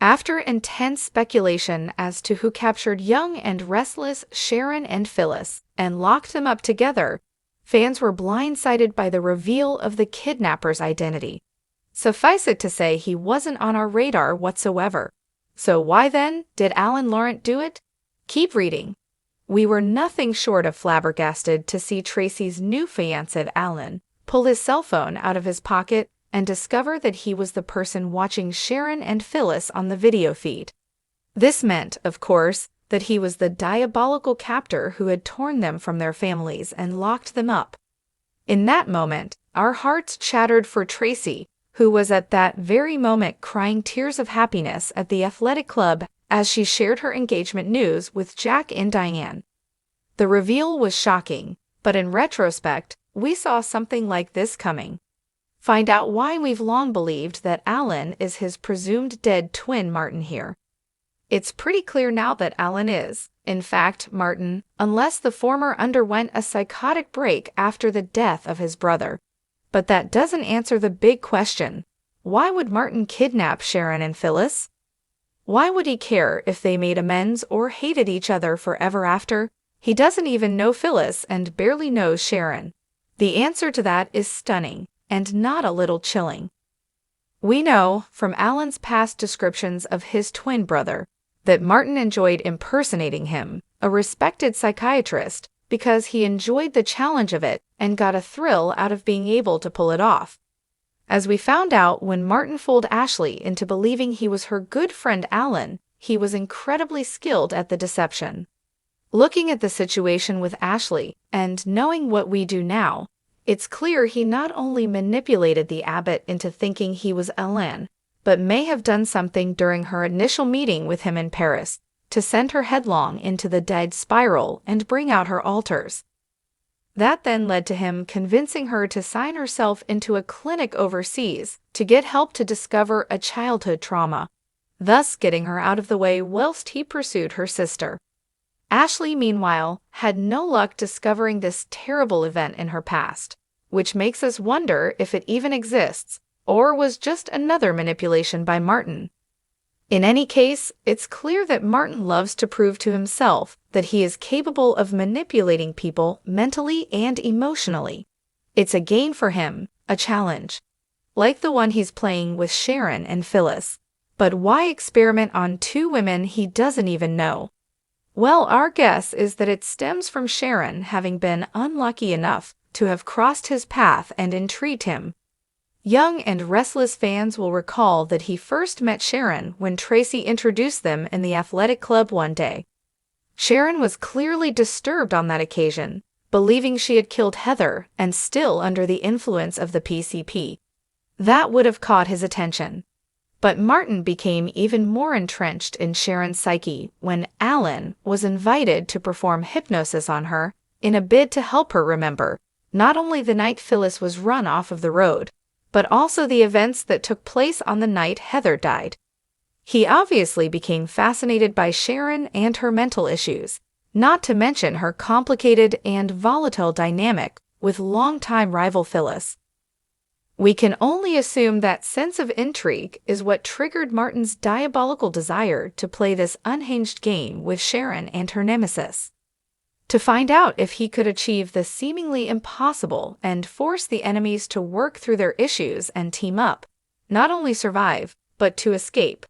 After intense speculation as to who captured young and restless Sharon and Phyllis and locked them up together, fans were blindsided by the reveal of the kidnapper's identity. Suffice it to say, he wasn't on our radar whatsoever. So why then did Alan Laurent do it? Keep reading. We were nothing short of flabbergasted to see Tracy's new fiancé, Alan, pull his cell phone out of his pocket and discover that he was the person watching Sharon and Phyllis on the video feed. This meant, of course, that he was the diabolical captor who had torn them from their families and locked them up. In that moment, our hearts chattered for Tracy, who was at that very moment crying tears of happiness at the athletic club as she shared her engagement news with Jack and Diane. The reveal was shocking, but in retrospect, we saw something like this coming. Find out why we've long believed that Alan is his presumed dead twin Martin here. It's pretty clear now that Alan is, in fact, Martin, unless the former underwent a psychotic break after the death of his brother. But that doesn't answer the big question. Why would Martin kidnap Sharon and Phyllis? Why would he care if they made amends or hated each other forever after? He doesn't even know Phyllis and barely knows Sharon. The answer to that is stunning and not a little chilling. We know, from Alan's past descriptions of his twin brother, that Martin enjoyed impersonating him, a respected psychiatrist, because he enjoyed the challenge of it and got a thrill out of being able to pull it off. As we found out when Martin fooled Ashley into believing he was her good friend Alan, he was incredibly skilled at the deception. Looking at the situation with Ashley, and knowing what we do now, it's clear he not only manipulated the abbot into thinking he was Alan, but may have done something during her initial meeting with him in Paris to send her headlong into the dead spiral and bring out her alters. That then led to him convincing her to sign herself into a clinic overseas to get help to discover a childhood trauma, thus getting her out of the way whilst he pursued her sister. Ashley, meanwhile, had no luck discovering this terrible event in her past, which makes us wonder if it even exists, or was just another manipulation by Martin. In any case, it's clear that Martin loves to prove to himself that he is capable of manipulating people mentally and emotionally. It's a game for him, a challenge, like the one he's playing with Sharon and Phyllis. But why experiment on two women he doesn't even know? Well, our guess is that it stems from Sharon having been unlucky enough to have crossed his path and intrigued him. Young and restless fans will recall that he first met Sharon when Tracy introduced them in the athletic club one day. Sharon was clearly disturbed on that occasion, believing she had killed Heather and still under the influence of the PCP. That would have caught his attention. But Martin became even more entrenched in Sharon's psyche when Alan was invited to perform hypnosis on her in a bid to help her remember not only the night Phyllis was run off of the road, but also the events that took place on the night Heather died. He obviously became fascinated by Sharon and her mental issues, not to mention her complicated and volatile dynamic with longtime rival Phyllis. We can only assume that sense of intrigue is what triggered Martin's diabolical desire to play this unhinged game with Sharon and her nemesis. To find out if he could achieve the seemingly impossible and force the enemies to work through their issues and team up, not only survive, but to escape.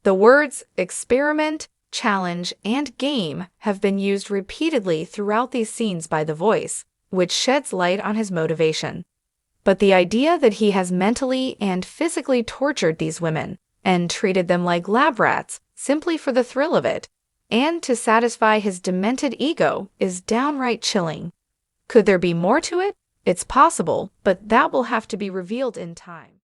The words experiment, challenge, and game have been used repeatedly throughout these scenes by the voice, which sheds light on his motivation. But the idea that he has mentally and physically tortured these women and treated them like lab rats simply for the thrill of it, and to satisfy his demented ego, is downright chilling. Could there be more to it? It's possible, but that will have to be revealed in time.